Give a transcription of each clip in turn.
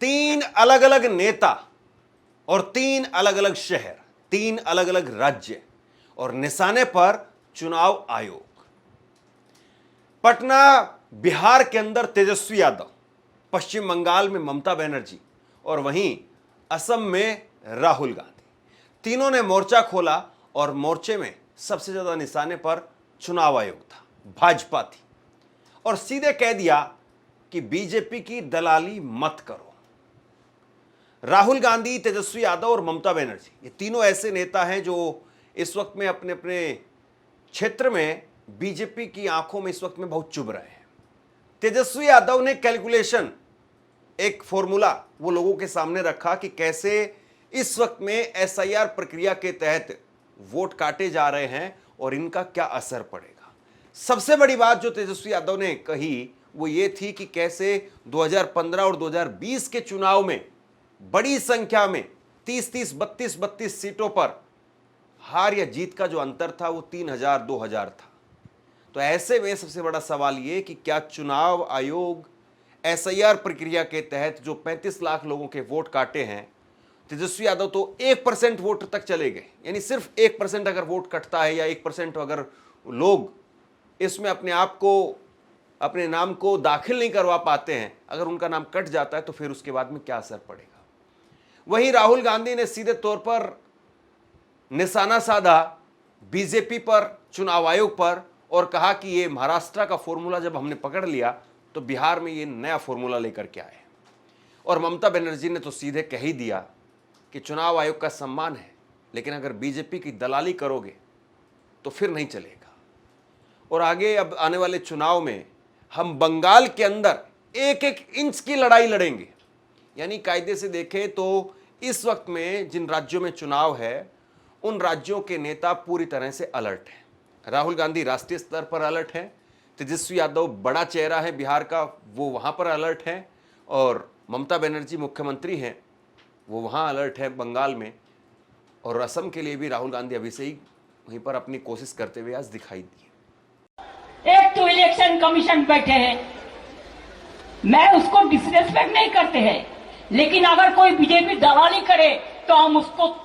तीन अलग अलग नेता और तीन अलग अलग शहर, तीन अलग अलग राज्य और निशाने पर चुनाव आयोग। पटना बिहार के अंदर तेजस्वी यादव, पश्चिम बंगाल में ममता बनर्जी और वहीं असम में राहुल गांधी, तीनों ने मोर्चा खोला और मोर्चे में सबसे ज्यादा निशाने पर चुनाव आयोग था, भाजपा थी, और सीधे कह दिया कि बीजेपी की दलाली मत करो। राहुल गांधी, तेजस्वी यादव और ममता बनर्जी, ये तीनों ऐसे नेता हैं जो इस वक्त में अपने अपने क्षेत्र में बीजेपी की आंखों में इस वक्त में बहुत चुभ रहे हैं। तेजस्वी यादव ने कैलकुलेशन, एक फॉर्मूला वो लोगों के सामने रखा कि कैसे इस वक्त में एसआईआर प्रक्रिया के तहत वोट काटे जा रहे हैं और इनका क्या असर पड़ेगा। सबसे बड़ी बात जो तेजस्वी यादव ने कही वो ये थी कि कैसे 2015 और 2020 के चुनाव में बड़ी संख्या में 30-30, 32-32 सीटों पर हार या जीत का जो अंतर था वो 3000, 2000 था। तो ऐसे में सबसे बड़ा सवाल ये कि क्या चुनाव आयोग एसआईआर प्रक्रिया के तहत जो 35 लाख लोगों के वोट काटे हैं, तेजस्वी यादव तो 1% वोट तक चले गए, यानी सिर्फ 1% अगर वोट कटता है या 1% अगर लोग इसमें अपने आप को, अपने नाम को दाखिल नहीं करवा पाते हैं, अगर उनका नाम कट जाता है तो फिर उसके बाद में क्या असर पड़ेगा। वहीं राहुल गांधी ने सीधे तौर पर निशाना साधा बीजेपी पर, चुनाव आयोग पर, और कहा कि ये महाराष्ट्र का फॉर्मूला जब हमने पकड़ लिया तो बिहार में ये नया फॉर्मूला लेकर के आए। और ममता बनर्जी ने तो सीधे कह ही दिया कि चुनाव आयोग का सम्मान है, लेकिन अगर बीजेपी की दलाली करोगे तो फिर नहीं चलेगा। और आगे अब आने वाले चुनाव में हम बंगाल के अंदर एक एक इंच की लड़ाई लड़ेंगे। यानी कायदे से देखें तो इस वक्त में जिन राज्यों में चुनाव है उन राज्यों के नेता पूरी तरह से अलर्ट हैं। राहुल गांधी राष्ट्रीय स्तर पर अलर्ट है, तेजस्वी यादव बड़ा चेहरा है बिहार का, वो वहाँ पर अलर्ट है, और ममता बनर्जी मुख्यमंत्री हैं, वो वहाँ अलर्ट है बंगाल में, और असम के लिए भी राहुल गांधी अभी से ही वहीं पर अपनी कोशिश करते हुए आज दिखाई दिए। एक तो इलेक्शन कमीशन बैठे हैं, मैं उसको डिसरेस्पेक्ट नहीं करते हैं, लेकिन अगर कोई बीजेपी दलाली करे तो हम उसको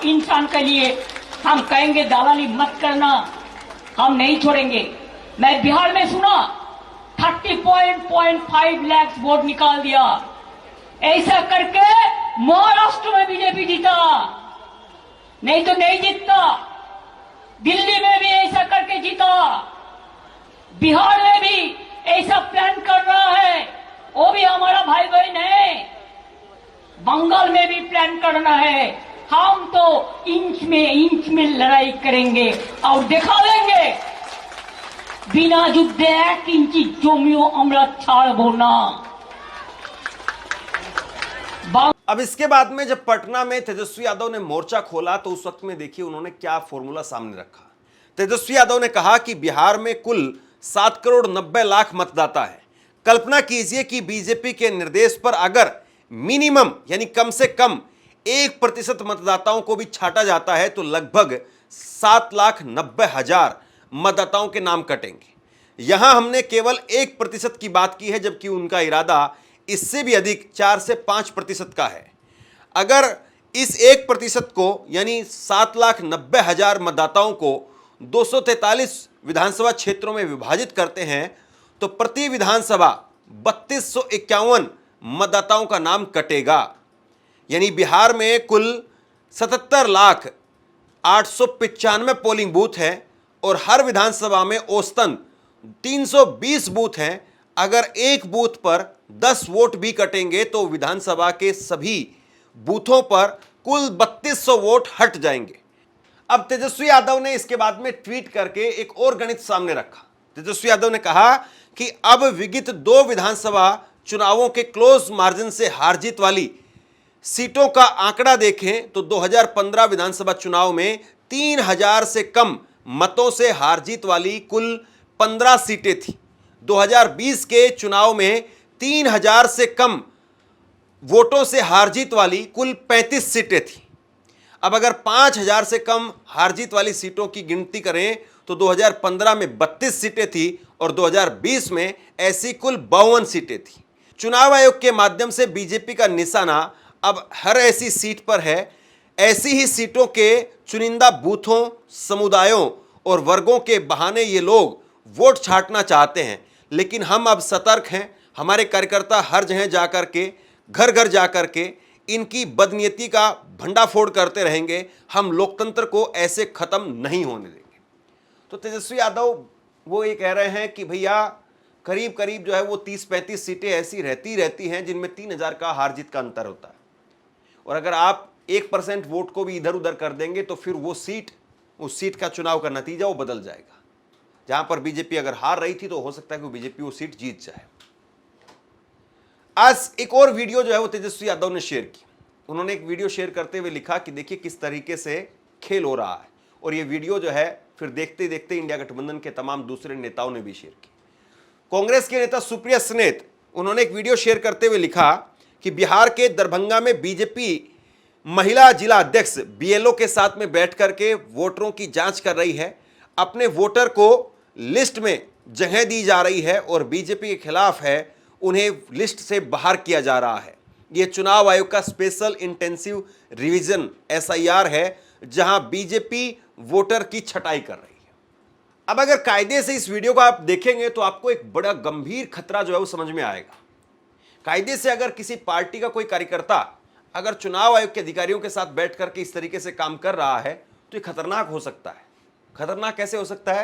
इंसान के लिए हम कहेंगे दलाली मत करना, हम नहीं छोड़ेंगे। मैं बिहार में सुना 30.5 लाख वोट निकाल दिया, ऐसा करके महाराष्ट्र में बीजेपी जीता, नहीं तो नहीं जीतता। दिल्ली में भी ऐसा करके जीता, बिहार में भी ऐसा प्लान कर रहा है, वो भी हमारा भाई बहन है। बंगाल में भी प्लान करना है। हम तो इंच में लड़ाई करेंगे और दिखा देंगे, बिना युद्धे 1 इंची जमियो আমরা ছাড়বো না। अब इसके बाद में जब पटना में तेजस्वी यादव ने मोर्चा खोला तो उस वक्त में देखिए उन्होंने क्या फॉर्मूला सामने रखा। तेजस्वी यादव ने कहा कि बिहार में कुल 7 करोड़ 90 लाख मतदाता है। कल्पना कीजिए कि बीजेपी के निर्देश पर अगर मिनिमम यानी कम से कम 1% मतदाताओं को भी छाटा जाता है तो लगभग 7,90,000 मतदाताओं के नाम कटेंगे। यहां हमने केवल 1% की बात की है, जबकि उनका इरादा इससे भी अधिक 4 से 5% का है। अगर इस 1% को यानी 7,90,000 मतदाताओं को 243 विधानसभा क्षेत्रों में विभाजित करते हैं तो प्रति विधानसभा 3251 मतदाताओं का नाम कटेगा। यानी बिहार में कुल 77,895 पोलिंग बूथ हैं और हर विधानसभा में औसतन 320 बूथ हैं। अगर एक बूथ पर 10 वोट भी कटेंगे तो विधानसभा के सभी बूथों पर कुल 3200 वोट हट जाएंगे। अब तेजस्वी यादव ने इसके बाद में ट्वीट करके एक और गणित सामने रखा। तेजस्वी यादव ने कहा कि अब विगत 2 विधानसभा चुनावों के क्लोज मार्जिन से हार जीत वाली सीटों का आंकड़ा देखें तो 2015 विधानसभा चुनाव में 3000 से कम मतों से हार जीत वाली कुल 15 सीटें थी। 2020 के चुनाव में 3000 से कम वोटों से हार जीत वाली कुल 35 सीटें थी। अब अगर 5000 से कम हार जीत वाली सीटों की गिनती करें तो 2015 में 32 सीटें थी और 2020 में ऐसी कुल 52 सीटें थी। चुनाव आयोग के माध्यम से बीजेपी का निशाना अब हर ऐसी सीट पर है। ऐसी ही सीटों के चुनिंदा बूथों, समुदायों और वर्गों के बहाने ये लोग वोट छांटना चाहते हैं। लेकिन हम अब सतर्क हैं। हमारे कार्यकर्ता हर जगह जाकर के, घर घर जाकर के इनकी बदनीयती का भंडाफोड़ करते रहेंगे। हम लोकतंत्र को ऐसे खत्म नहीं होने देंगे। तो तेजस्वी यादव वो ये कह रहे हैं कि भैया करीब करीब जो है वो 30-35 सीटें ऐसी रहती हैं जिनमें 3000 का हार जीत का अंतर होता है। और अगर आप 1% वोट को भी इधर उधर कर देंगे तो फिर वो सीट, उस सीट का चुनाव का नतीजा वो बदल जाएगा। जहां पर बीजेपी अगर हार रही थी तो हो सकता है कि बीजेपी वो सीट जीत जाए। आज एक और वीडियो जो है वो तेजस्वी यादव ने शेयर की। उन्होंने एक वीडियो शेयर करते हुए लिखा कि देखिए किस तरीके से खेल हो रहा है। और ये वीडियो जो है फिर देखते देखते इंडिया गठबंधन के तमाम दूसरे नेताओं ने भी शेयर की। कांग्रेस के नेता सुप्रिया स्नेत, उन्होंने एक वीडियो शेयर करते हुए लिखा कि बिहार के दरभंगा में बीजेपी महिला जिला अध्यक्ष बीएलओ के साथ में बैठ करके वोटरों की जांच कर रही है। अपने वोटर को लिस्ट में जगह दी जा रही है और बीजेपी के खिलाफ है, उन्हें लिस्ट से बाहर किया जा रहा है। यह चुनाव आयोग का स्पेशल इंटेंसिव रिवीजन SIR है, जहां बीजेपी वोटर की छटाई कर रही है। अब अगर कायदे से इस वीडियो को आप देखेंगे तो आपको एक बड़ा गंभीर खतरा जो है वो समझ में आएगा। कायदे से अगर किसी पार्टी का कोई कार्यकर्ता अगर चुनाव आयोग के अधिकारियों के साथ बैठ करके इस तरीके से काम कर रहा है तो ये खतरनाक हो सकता है। खतरनाक कैसे हो सकता है?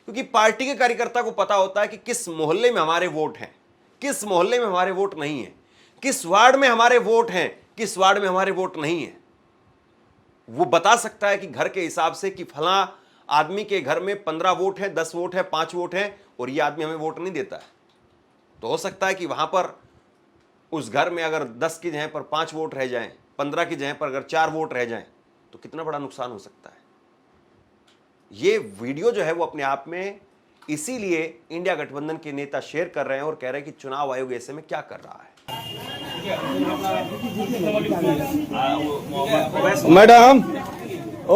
क्योंकि पार्टी के कार्यकर्ता को पता होता है कि किस मोहल्ले में हमारे वोट हैं, किस मोहल्ले में हमारे वोट नहीं है, किस वार्ड में हमारे वोट हैं, किस वार्ड में हमारे वोट नहीं है। वो बता सकता है कि घर के हिसाब से कि फला आदमी के घर में 15 वोट है, 10 वोट है, 5 वोट है और ये आदमी हमें वोट नहीं देता है। तो हो सकता है कि वहां पर उस घर में अगर 10 की जगह पर 5 वोट रह जाएं, 15 की जगह पर अगर 4 वोट रह जाएं तो कितना बड़ा नुकसान हो सकता है। ये वीडियो जो है वो अपने आप में इसीलिए इंडिया गठबंधन के नेता शेयर कर रहे हैं और कह रहे हैं कि चुनाव आयोग ऐसे में क्या कर रहा है।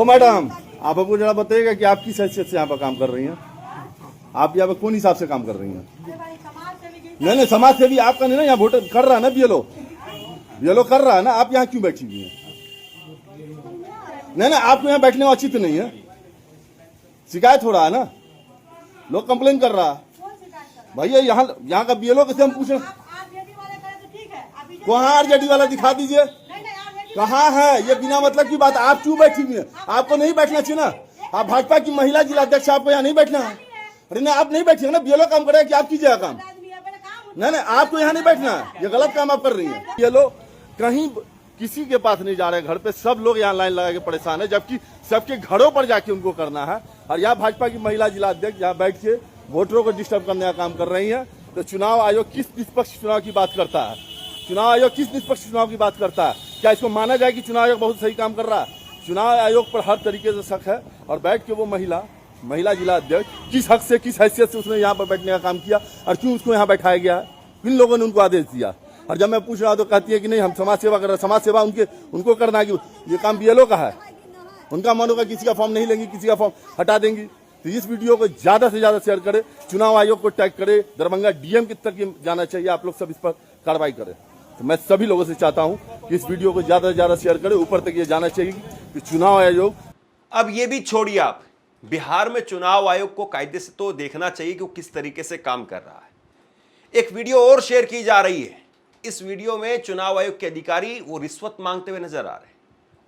मैडम आप हमको जरा बताइएगा कि आप किस हैसियत से यहाँ पर काम कर रही हैं? आप यहाँ पर कौन हिसाब से काम कर रही हैं? नहीं, समाज सेवी आपका नहीं ना, यहाँ वोटर कर रहा है ना, बीएलओ कर रहा है ना, आप यहाँ क्यों बैठी हुई हैं? नहीं, आपको यहाँ बैठने में उचित नहीं है। शिकायत हो रहा है ना, लोग कंप्लेन कर रहा है। भैया यहाँ का बीएलओ कैसे हम पूछ रहे हैं? कहाँ आरजेडी वाला दिखा दीजिए, कहाँ है? ये बिना मतलब की बात। आप क्यों बैठी हुई है? आपको नहीं बैठना चाहिए ना। आप भाजपा की महिला जिला अध्यक्ष, आपको यहाँ नहीं बैठना है। अरे नहीं, आप नहीं बैठिए ना, बीएलओ काम करे कि आप कीजिएगा काम। नहीं, आपको यहाँ नहीं बैठना है, ये गलत काम आप कर रही हैं। बीएलओ कहीं किसी के पास नहीं जा रहे, घर पे सब लोग यहाँ लाइन लगा के परेशान है, जबकि सबके घरों पर जाके उनको करना है। और यहाँ भाजपा की महिला जिला अध्यक्ष यहाँ बैठ के वोटरों को डिस्टर्ब करने का काम कर रही है। तो चुनाव आयोग किस निष्पक्ष चुनाव की बात करता है? चुनाव आयोग किस निष्पक्ष चुनाव की बात करता है? क्या इसको माना जाए कि चुनाव आयोग बहुत सही काम कर रहा है? चुनाव आयोग पर हर तरीके से शक है। और बैठ के वो महिला जिला अध्यक्ष किस हक से, किस हैसियत से उसने यहाँ पर बैठने का काम किया और क्यों उसको यहाँ बैठाया गया है? किन लोगों ने उनको आदेश दिया? और जब मैं पूछ रहा तो कहती है कि नहीं, हम समाज सेवा कर रहे हैं। समाज सेवा उनको करना है कि ये काम बीएलओ का है। उनका मन होगा किसी का फॉर्म नहीं लेंगी, किसी का फॉर्म हटा देंगी। तो इस वीडियो को ज्यादा से ज्यादा शेयर करें, चुनाव आयोग को टैग करे, दरभंगा डीएम की तक जाना चाहिए। आप लोग सब इस पर कार्रवाई करें। तो मैं सभी लोगों से चाहता हूं कि इस वीडियो को ज्यादा से ज्यादा शेयर करें, ऊपर तक ये जाना चाहिए कि चुनाव आयोग। अब ये भी छोड़िए, आप बिहार में चुनाव आयोग को कायदे से तो देखना चाहिए कि वो किस तरीके से काम कर रहा है। एक वीडियो और शेयर की जा रही है। इस वीडियो में चुनाव आयोग के अधिकारी वो रिश्वत मांगते हुए नजर आ रहे हैं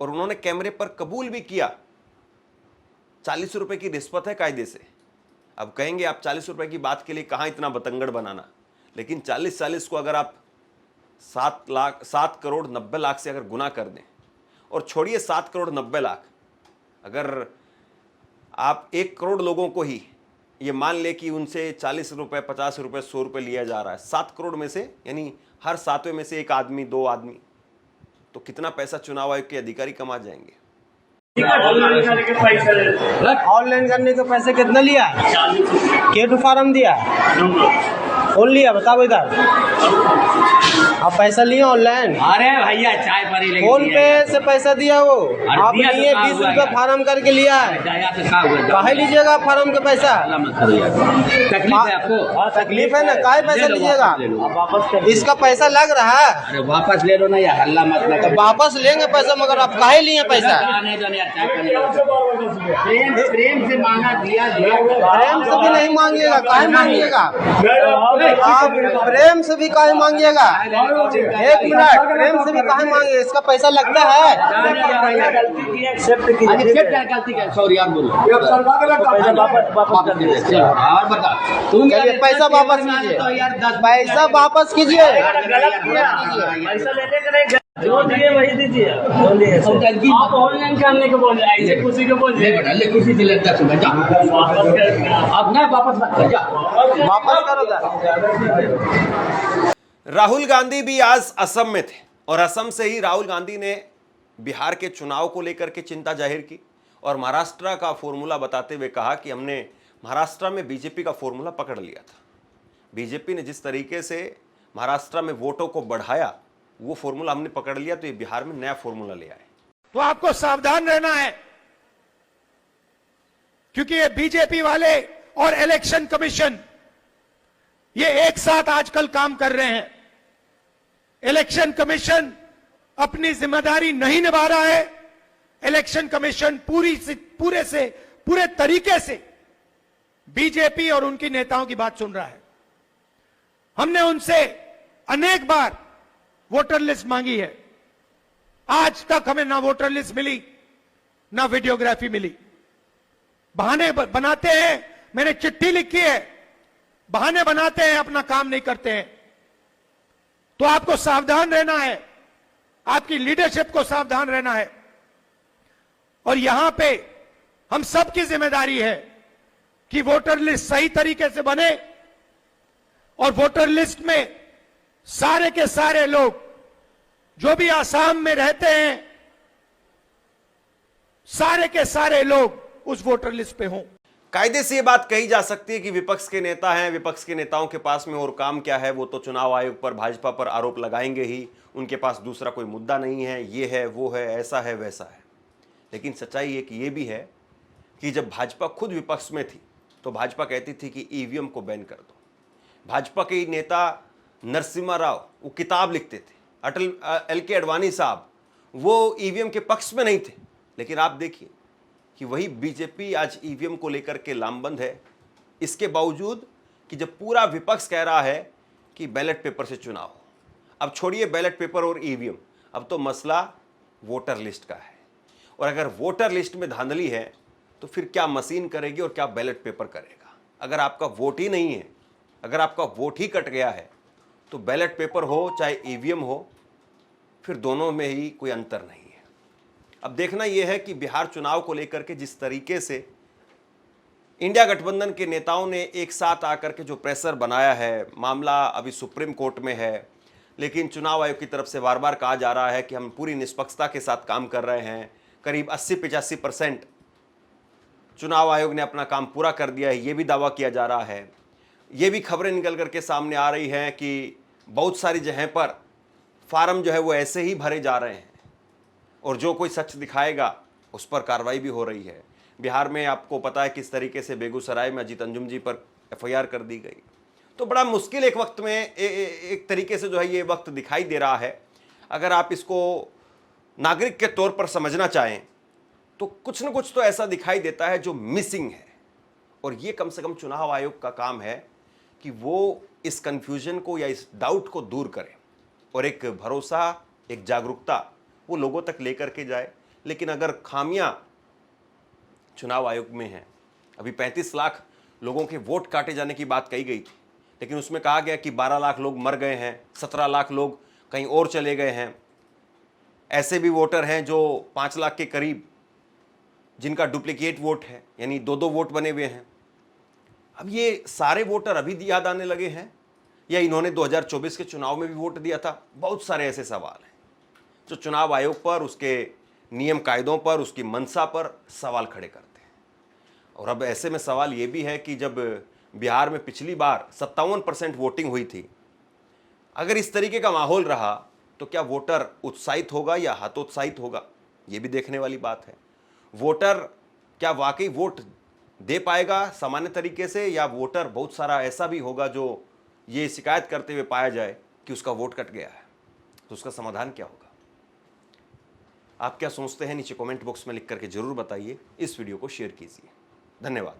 और उन्होंने कैमरे पर कबूल भी किया 40 रुपए की रिश्वत है कायदे से। अब कहेंगे आप 40 रुपए की बात के लिए कहां इतना बतंगड़ बनाना, लेकिन 40 को अगर आप 7 करोड़ 90 लाख से अगर गुना कर दें, और छोड़िए 7 करोड़ 90 लाख, अगर आप 1 करोड़ लोगों को ही ये मान ले कि उनसे 40 रुपए, 50 रुपए, 100 रुपए लिया जा रहा है 7 करोड़ में से, यानी हर 7वें में से 1 आदमी, 2 आदमी, तो कितना पैसा चुनाव आयोग के अधिकारी कमा जाएंगे। ऑनलाइन करने के पैसे कितना लिया? के टू फॉर्म दिया? कौन लिया बताओ इधर। आप पैसा लिए ऑनलाइन? अरे भैया चाय पानी लेके फोन दिया पे यार। से पैसा दिया वो आप दिया तो लिए कहाँ 20 हुआ रुपए यार? फार्म करके लिया है। जाया तो कहाँ हुआ? काहे लीजिएगा फार्म का पैसा? हल्ला मत करो यार। तकलीफ है आपको? तकलीफ है ना, काहे पैसा ले लो, लीजिएगा? वापस ले लो। इसका पैसा लग रहा है, अरे वापस ले लो ना यार, हल्ला मत तो करो। वापस लेंगे पैसा, मगर आप काहे लिए पैसा? नहीं दो यार, चाय पानी लो। प्रेम से मांगा दिया। प्रेम से भी नहीं मांगिएगा, काहे मांगिएगा? आप प्रेम से भी काहे मांगिएगा? 1 मिनट, प्रेम से भी काहे मांगिएगा? इसका पैसा लगता है। सॉरी यार बोलो। और बता तुम चलिए पैसा वापस कीजिए, पैसा वापस कीजिए। जो दिए वही दीजिए। आप ऑनलाइन करने को बोल रहे हैं, ऐसे खुशी को बोल रहे हैं। ले खुशी से लगता सुबह जा। अब ना वापस मत कर, जा। वापस करो सर। राहुल गांधी भी आज असम में थे और असम से ही राहुल गांधी ने बिहार के चुनाव को लेकर के चिंता जाहिर की और महाराष्ट्र का फॉर्मूला बताते हुए कहा कि हमने महाराष्ट्र में बीजेपी का फॉर्मूला पकड़ लिया था। बीजेपी ने जिस तरीके से महाराष्ट्र में वोटों को बढ़ाया, वो फॉर्मूला हमने पकड़ लिया, तो ये बिहार में नया फॉर्मूला ले आए। तो आपको सावधान रहना है, क्योंकि ये बीजेपी वाले और इलेक्शन कमीशन ये एक साथ आजकल काम कर रहे हैं। इलेक्शन कमीशन अपनी जिम्मेदारी नहीं निभा रहा है। इलेक्शन कमीशन पूरे तरीके से बीजेपी और उनकी नेताओं की बात सुन रहा है। हमने उनसे अनेक बार वोटर लिस्ट मांगी है, आज तक हमें ना वोटर लिस्ट मिली ना वीडियोग्राफी मिली। बहाने बनाते हैं, मैंने चिट्ठी लिखी है, बहाने बनाते हैं, अपना काम नहीं करते हैं। तो आपको सावधान रहना है, आपकी लीडरशिप को सावधान रहना है। और यहां पे हम सबकी जिम्मेदारी है कि वोटर लिस्ट सही तरीके से बने और वोटर लिस्ट में सारे के सारे लोग जो भी आसाम में रहते हैं, सारे के सारे लोग उस वोटर लिस्ट पे हों। कायदे से ये बात कही जा सकती है कि विपक्ष के नेता हैं, विपक्ष के नेताओं के पास में और काम क्या है, वो तो चुनाव आयोग पर, भाजपा पर आरोप लगाएंगे ही। उनके पास दूसरा कोई मुद्दा नहीं है, ये है, वो है, ऐसा है, वैसा है। लेकिन सच्चाई एक ये भी है कि जब भाजपा खुद विपक्ष में थी तो भाजपा कहती थी कि ईवीएम को बैन कर दो। भाजपा के नेता नरसिम्हा राव वो किताब लिखते थे, एल.के. अडवाणी साहब वो ईवीएम के पक्ष में नहीं थे। लेकिन आप देखिए कि वही बीजेपी आज ईवीएम को लेकर के लामबंद है, इसके बावजूद कि जब पूरा विपक्ष कह रहा है कि बैलेट पेपर से चुनाव हो। अब छोड़िए बैलेट पेपर और ईवीएम, अब तो मसला वोटर लिस्ट का है। और अगर वोटर लिस्ट में धांधली है तो फिर क्या मशीन करेगी और क्या बैलेट पेपर करेगा। अगर आपका वोट ही नहीं है, अगर आपका वोट ही कट गया है, तो बैलेट पेपर हो चाहे ईवीएम हो, फिर दोनों में ही कोई अंतर नहीं है। अब देखना यह है कि बिहार चुनाव को लेकर के जिस तरीके से इंडिया गठबंधन के नेताओं ने एक साथ आकर के जो प्रेशर बनाया है, मामला अभी सुप्रीम कोर्ट में है, लेकिन चुनाव आयोग की तरफ से बार बार कहा जा रहा है कि हम पूरी निष्पक्षता के साथ काम कर रहे हैं। करीब 80-85% चुनाव आयोग ने अपना काम पूरा कर दिया है, ये भी दावा किया जा रहा है। ये भी खबरें निकल करके सामने आ रही हैं कि बहुत सारी जगह पर फार्म जो है वो ऐसे ही भरे जा रहे हैं और जो कोई सच दिखाएगा उस पर कार्रवाई भी हो रही है। बिहार में आपको पता है किस तरीके से बेगूसराय में अजीत अंजुम जी पर एफआईआर कर दी गई। तो बड़ा मुश्किल एक वक्त में एक तरीके से जो है ये वक्त दिखाई दे रहा है। अगर आप इसको नागरिक के तौर पर समझना चाहें तो कुछ न कुछ तो ऐसा दिखाई देता है जो मिसिंग है। और ये कम से कम चुनाव आयोग का काम है कि वो इस कन्फ्यूजन को या इस डाउट को दूर करे और एक भरोसा, एक जागरूकता वो लोगों तक लेकर के जाए। लेकिन अगर खामियां चुनाव आयोग में हैं, अभी 35 लाख लोगों के वोट काटे जाने की बात कही गई थी, लेकिन उसमें कहा गया कि 12 लाख लोग मर गए हैं, 17 लाख लोग कहीं और चले गए हैं। ऐसे भी वोटर हैं जो 5 लाख के करीब जिनका डुप्लीकेट वोट है, यानी 2-2 वोट बने हुए हैं। अब ये सारे वोटर अभी याद आने लगे हैं या इन्होंने 2024 के चुनाव में भी वोट दिया था? बहुत सारे ऐसे सवाल हैं जो चुनाव आयोग पर, उसके नियम कायदों पर, उसकी मंशा पर सवाल खड़े करते हैं। और अब ऐसे में सवाल ये भी है कि जब बिहार में पिछली बार 57% वोटिंग हुई थी अगर इस तरीके का माहौल रहा तो क्या वोटर उत्साहित होगा या हतोत्साहित होगा, यह भी देखने वाली बात है। वोटर क्या वाकई वोट दे पाएगा सामान्य तरीके से, या वोटर बहुत सारा ऐसा भी होगा जो ये शिकायत करते हुए पाया जाए कि उसका वोट कट गया है, तो उसका समाधान क्या होगा? आप क्या सोचते हैं नीचे कमेंट बॉक्स में लिख करके जरूर बताइए। इस वीडियो को शेयर कीजिए। धन्यवाद।